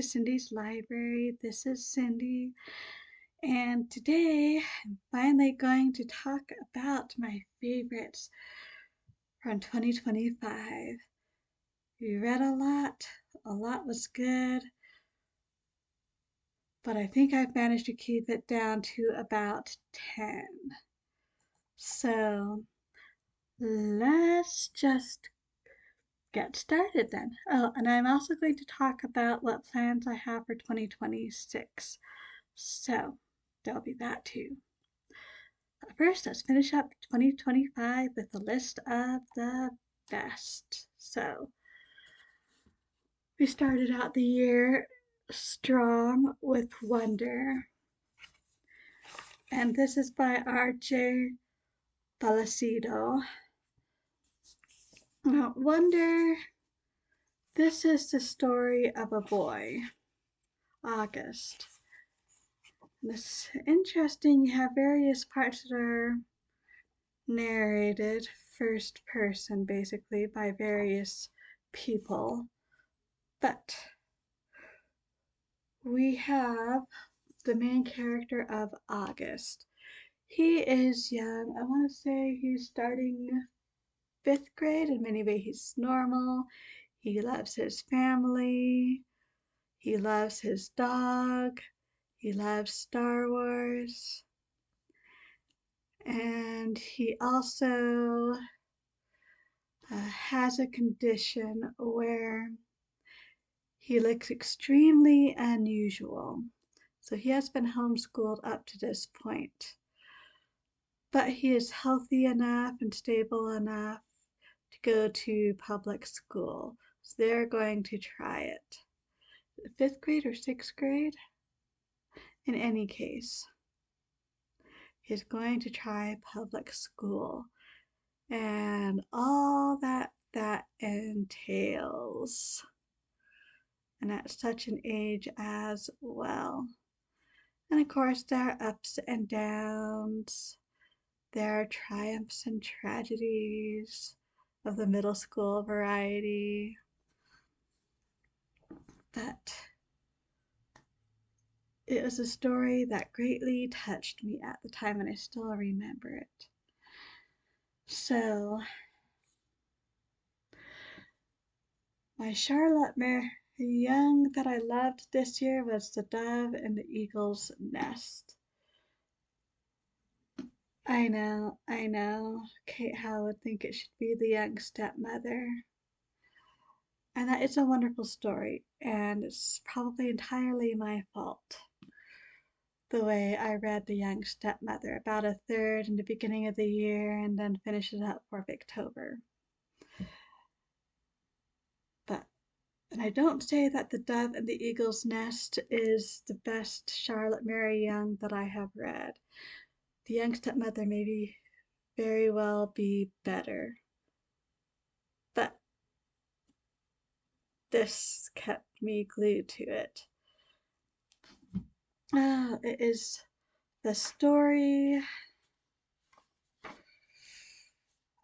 Cindy's Library. This is Cindy, and today I'm finally going to talk about my favorites from 2025. We read a lot was good, but I think I've managed to keep it down to about 10. So let's just get started then. Oh, and I'm also going to talk about what plans I have for 2026. So there'll be that too. But first, let's finish up 2025 with a list of the best. So we started out the year strong with Wonder. And this is by R.J. Palacio. Wonder, this is the story of a boy, August. And it's interesting, you have various parts that are narrated first person, basically, by various people. But we have the main character of August. He is young. I want to say he's starting 5th grade. In many ways, he's normal. He loves his family. He loves his dog. He loves Star Wars. And he also has a condition where he looks extremely unusual. So he has been homeschooled up to this point. But he is healthy enough and stable enough to go to public school. So they're going to try it. 5th grade or 6th grade? In any case, he's going to try public school and all that entails. And at such an age as well. And of course, there are ups and downs. There are triumphs and tragedies of the middle school variety. But it was a story that greatly touched me at the time, and I still remember it. So, my Charlotte Mary Young that I loved this year was The Dove and the Eagle's Nest. I know. Kate Howe would think it should be The Young Stepmother. And that is a wonderful story, and it's probably entirely my fault. The way I read The Young Stepmother, about a third in the beginning of the year, and then finished it up for October. And I don't say that The Dove and the Eagle's Nest is the best Charlotte Mary Young that I have read. The Young Stepmother may very well be better. But this kept me glued to it. It is the story.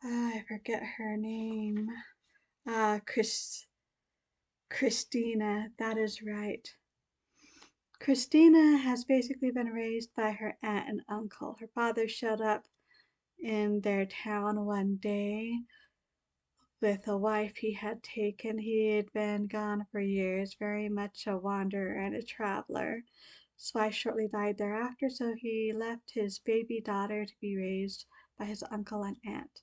I forget her name. Christina, that is right. Christina has basically been raised by her aunt and uncle. Her father showed up in their town one day with a wife he had taken. He had been gone for years, very much a wanderer and a traveler. His wife shortly died thereafter, so he left his baby daughter to be raised by his uncle and aunt.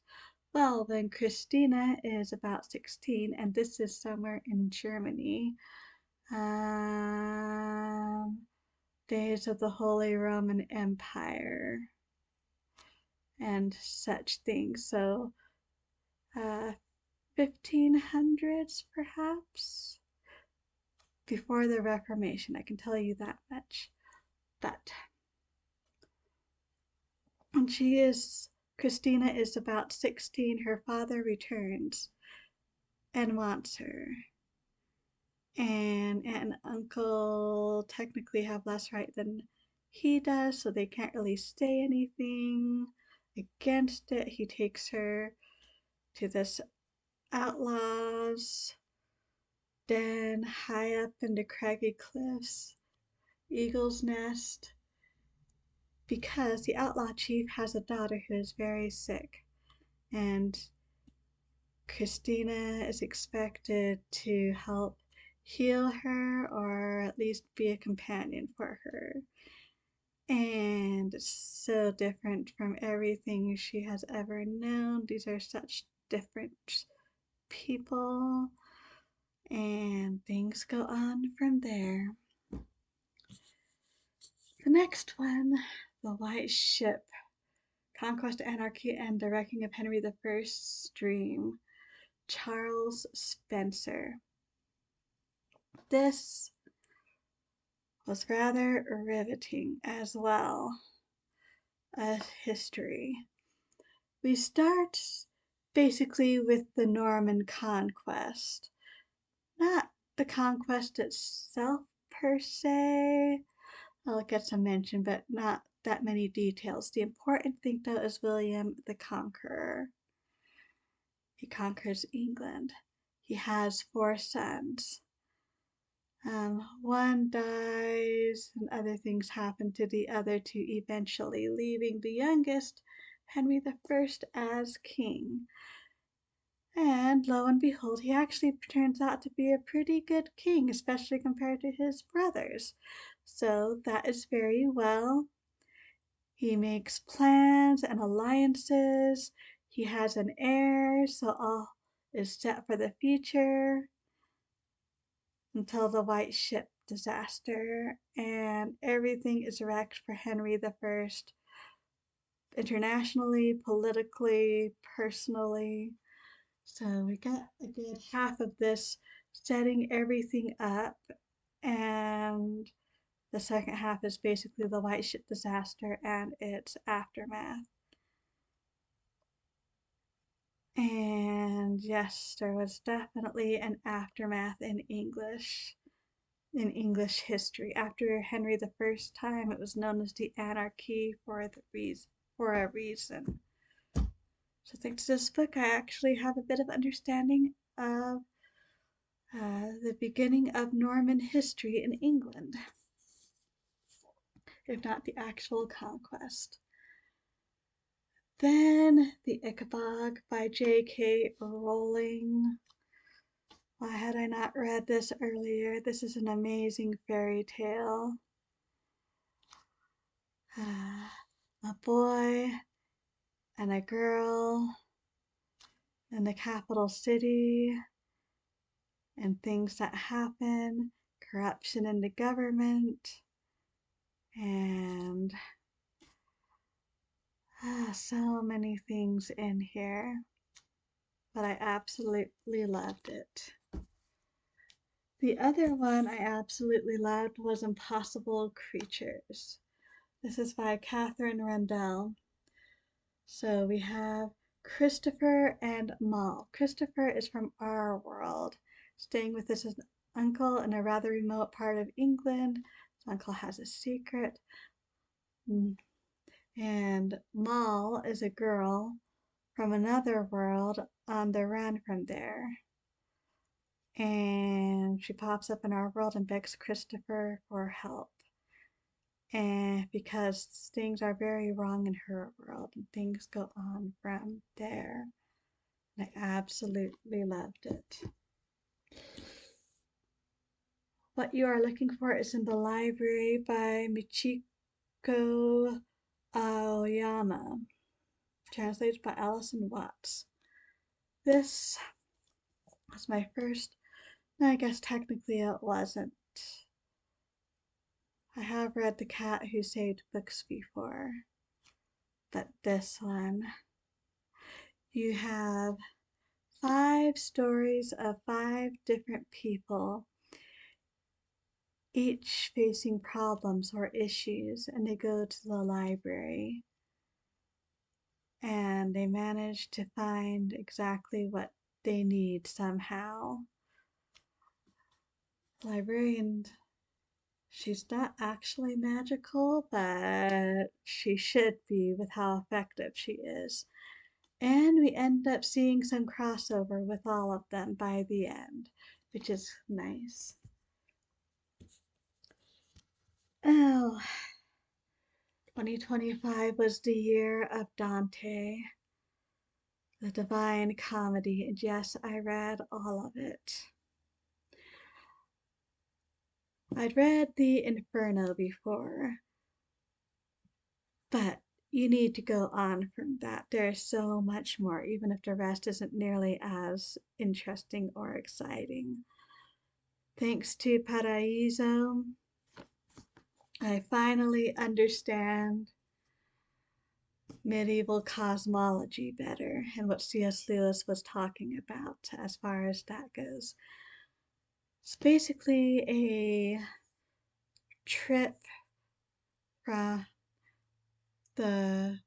Well, then Christina is about 16, and this is somewhere in Germany. Days of the Holy Roman Empire and such things. So, 1500s perhaps, before the Reformation, I can tell you that much. But when Christina is about 16, her father returns and wants her. And aunt and uncle technically have less right than he does, so they can't really say anything against it. He takes her to this outlaw's den high up in the craggy cliffs, Eagle's Nest, because the outlaw chief has a daughter who is very sick, and Christina is expected to help heal her or at least be a companion for her. And it's so different from everything she has ever known. These are such different people, and things go on from there. The next one, The White Ship, Conquest, Anarchy, and the Wrecking of Henry I's Dream, Charles Spencer. This was rather riveting as well as history. We start basically with the Norman conquest. Not the conquest itself per se. I'll get some mention, but not that many details. The important thing though is William the Conqueror. He conquers England. He has 4 sons. One dies and other things happen to the other 2 eventually, leaving the youngest, Henry I, as king. And lo and behold, he actually turns out to be a pretty good king, especially compared to his brothers. So that is very well. He makes plans and alliances. He has an heir, so all is set for the future until the White Ship disaster, and everything is wrecked for Henry I, internationally, politically, personally. So we got a good half of this setting everything up, and the second half is basically the White Ship disaster and its aftermath. And yes, there was definitely an aftermath in English history. After Henry I's time, it was known as the Anarchy for a reason. So thanks to this book, I actually have a bit of understanding of the beginning of Norman history in England, if not the actual conquest. Then the Ickabog by J.K. Rowling. Why had I not read this earlier? This is an amazing fairy tale. A boy and a girl in the capital city, and things that happen, corruption in the government, and so many things in here. But I absolutely loved it. The other one I absolutely loved was Impossible Creatures. This is by Katherine Rundell. So we have Christopher and Moll. Christopher is from our world, staying with his uncle in a rather remote part of England. His uncle has a secret. And Moll is a girl from another world on the run from there. And she pops up in our world and begs Christopher for help. And because things are very wrong in her world, and things go on from there. And I absolutely loved it. What You Are Looking For is in the Library by Michiko Aoyama, translated by Alison Watts. This was my first, I guess technically it wasn't. I have read The Cat Who Saved Books before, but this one, you have 5 stories of 5 different people, each facing problems or issues, and they go to the library and they manage to find exactly what they need somehow. The librarian, she's not actually magical, but she should be with how effective she is. And we end up seeing some crossover with all of them by the end. which is nice. Oh, 2025 was the year of Dante, the Divine Comedy, and yes, I read all of it. I'd read the Inferno before, but you need to go on from that. There's so much more, even if the rest isn't nearly as interesting or exciting. Thanks to Paraiso, I finally understand medieval cosmology better and what C.S. Lewis was talking about as far as that goes. It's basically a trip from the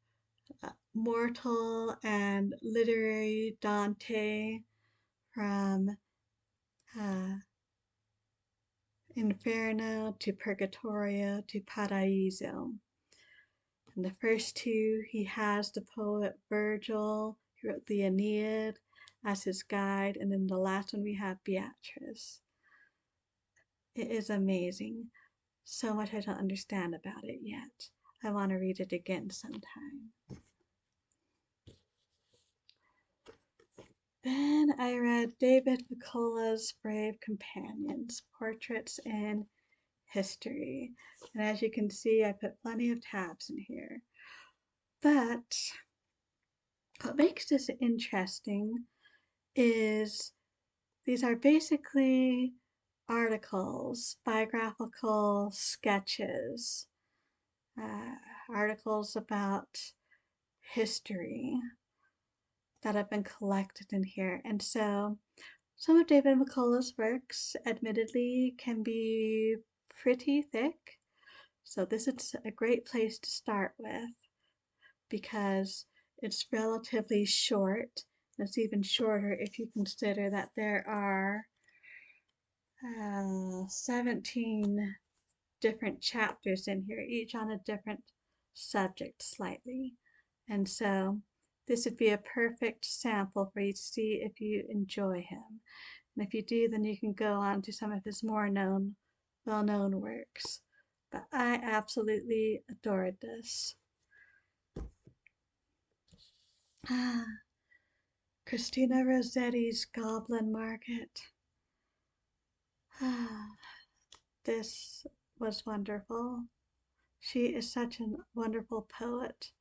mortal and literary Dante from uh, Inferno to Purgatorio to Paraiso. In the first two, he has the poet Virgil, who wrote the Aeneid, as his guide, and in the last one, we have Beatrice. It is amazing. So much I don't understand about it yet. I want to read it again sometime. Then I read David Mccullough's Brave Companions, Portraits in History. And as you can see, I put plenty of tabs in here. But what makes this interesting is these are basically articles, biographical sketches, articles about history that have been collected in here. And so some of David Mccullough's works, admittedly, can be pretty thick. So this is a great place to start with because it's relatively short. It's even shorter if you consider that there are 17 different chapters in here, each on a different subject slightly. And so this would be a perfect sample for you to see if you enjoy him. And if you do, then you can go on to some of his more well-known works. But I absolutely adored this. Christina Rosetti's Goblin Market. This was wonderful. She is such a wonderful poet,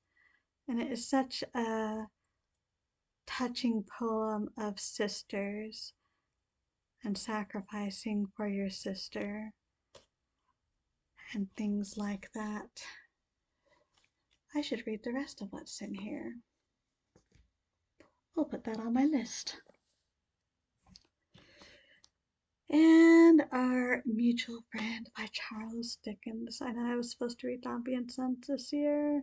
and it is such a touching poem of sisters and sacrificing for your sister and things like that. I should read the rest of what's in here. We'll put that on my list. And Our Mutual Friend by Charles Dickens. I know I was supposed to read Dombey and Sons this year,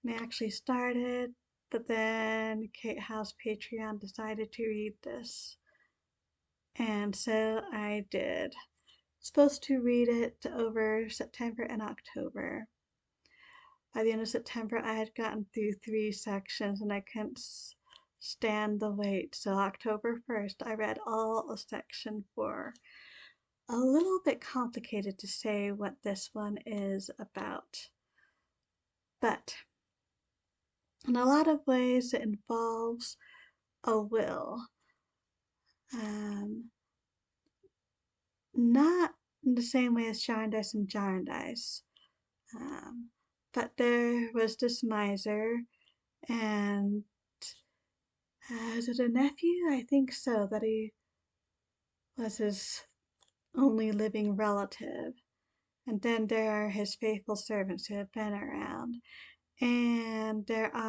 and I actually started, but then Kate House Patreon decided to read this. And so I did. Supposed to read it over September and October. By the end of September, I had gotten through 3 sections and I couldn't stand the wait. So October 1st, I read all of section 4. A little bit complicated to say what this one is about. But in a lot of ways, it involves a will. Not in the same way as Jarndyce and Jarndyce. But there was this miser, and is it a nephew? I think so, that he was his only living relative. And then there are his faithful servants who have been around. And there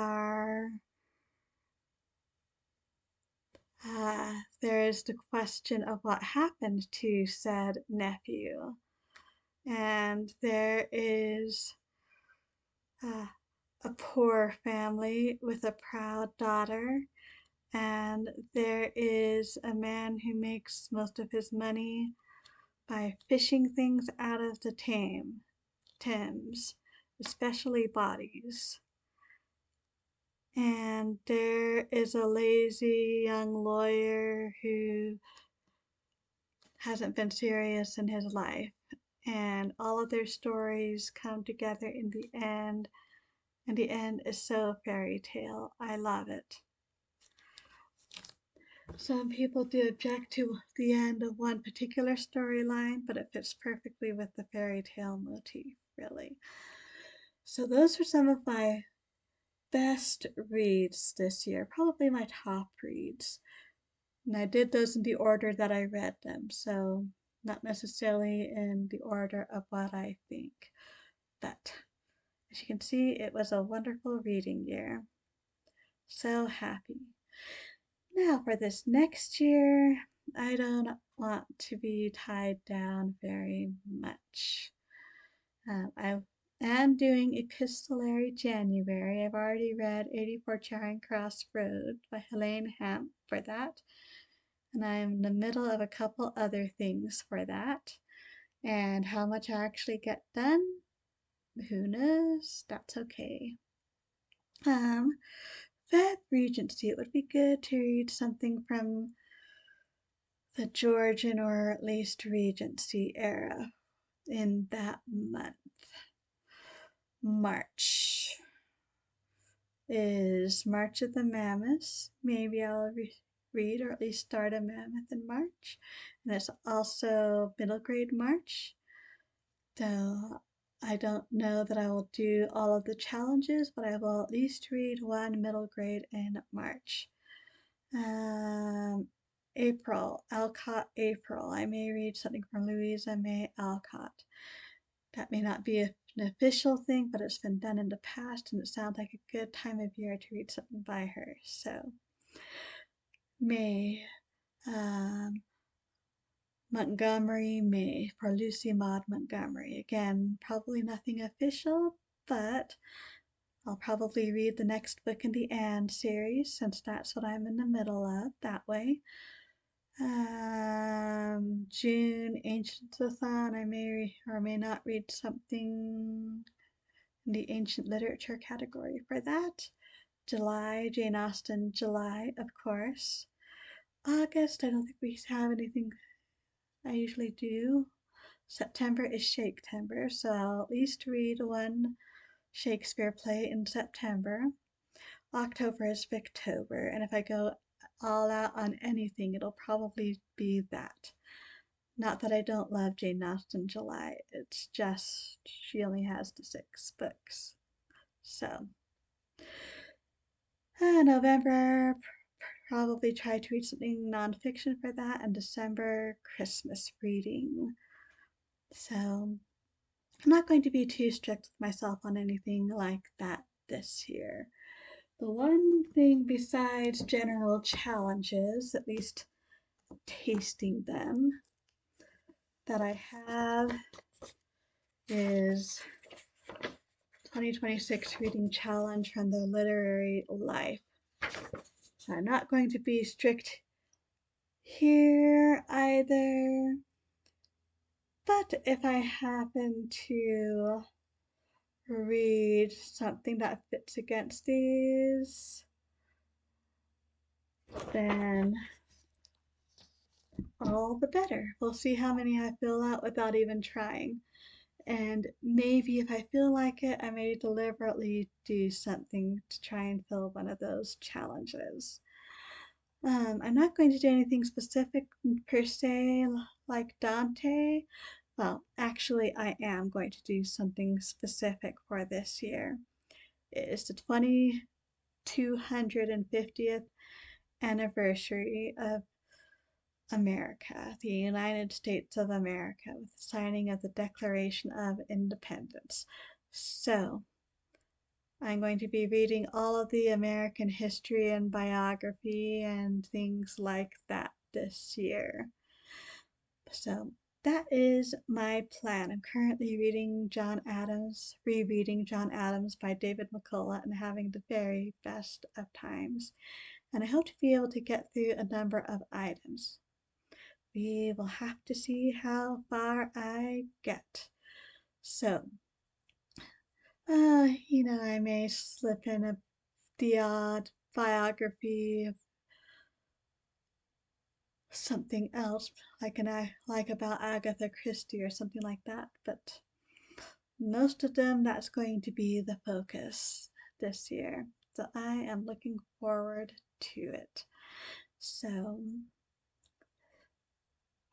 is the question of what happened to said nephew. And there is a poor family with a proud daughter, and there is a man who makes most of his money by fishing things out of the Thames, especially bodies. And there is a lazy young lawyer who hasn't been serious in his life, and all of their stories come together in the end, and the end is so fairy tale. I love it. Some people do object to the end of one particular storyline, but it fits perfectly with the fairy tale motif, really. So, those are some of my best reads this year, probably my top reads. And I did those in the order that I read them, so not necessarily in the order of what I think. But as you can see, it was a wonderful reading year. So happy. Now for this next year, I don't want to be tied down very much. I am doing Epistolary January. I've already read 84 Charing Cross Road by Helene Hamp for that. And I'm in the middle of a couple other things for that. And how much I actually get done, who knows? That's okay. Fed Regency, it would be good to read something from the Georgian or at least Regency era in that month. March is March of the Mammoths. Maybe I'll read or at least start a mammoth in March. And it's also middle grade March. So I don't know that I will do all of the challenges, but I will at least read one middle grade in March. April, Alcott April. I may read something from Louisa May Alcott. That may not be an official thing, but it's been done in the past, and it sounds like a good time of year to read something by her. So, May, Montgomery May for Lucy Maud Montgomery. Again, probably nothing official, but I'll probably read the next book in the Anne series since that's what I'm in the middle of that way. June, Ancient-a-thon. I may or may not read something in the ancient literature category for that. July, Jane Austen, July, of course. August, I don't think we have anything I usually do. September is Shakespeare, so I'll at least read one Shakespeare play in September. October is Victober, and if I go all out on anything, it'll probably be that. Not that I don't love Jane Austen July, it's just she only has the 6 books. So, November, probably try to read something nonfiction for that, and December, Christmas reading. So, I'm not going to be too strict with myself on anything like that this year. The one thing besides general challenges, at least tasting them, that I have is 2026 Reading Challenge from the Literary Life. So I'm not going to be strict here either, but if I happen to read something that fits against these, then all the better. We'll see how many I fill out without even trying. And maybe if I feel like it, I may deliberately do something to try and fill one of those challenges. I'm not going to do anything specific per se like Dante. Well, actually, I am going to do something specific for this year. It is the 250th anniversary of America, the United States of America, with the signing of the Declaration of Independence. So, I'm going to be reading all of the American history and biography and things like that this year. So, that is my plan. I'm currently rereading John Adams by David Mccullough, and having the very best of times. And I hope to be able to get through a number of items. We will have to see how far I get. So, I may slip in the odd biography something else like about Agatha Christie or something like that. But most of them, that's going to be the focus this year. So I am looking forward to it. So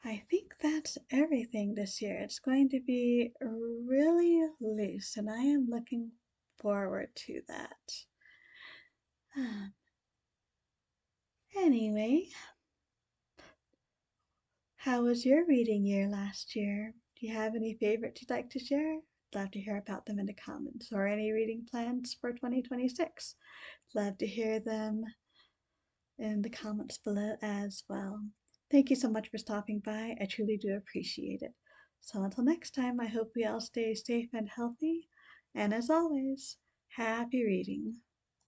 I think that's everything this year. It's going to be really loose, and I am looking forward to that. Anyway, how was your reading year last year? Do you have any favorites you'd like to share? I'd love to hear about them in the comments, or any reading plans for 2026. Love to hear them in the comments below as well. Thank you so much for stopping by. I truly do appreciate it. So until next time, I hope we all stay safe and healthy. And as always, happy reading.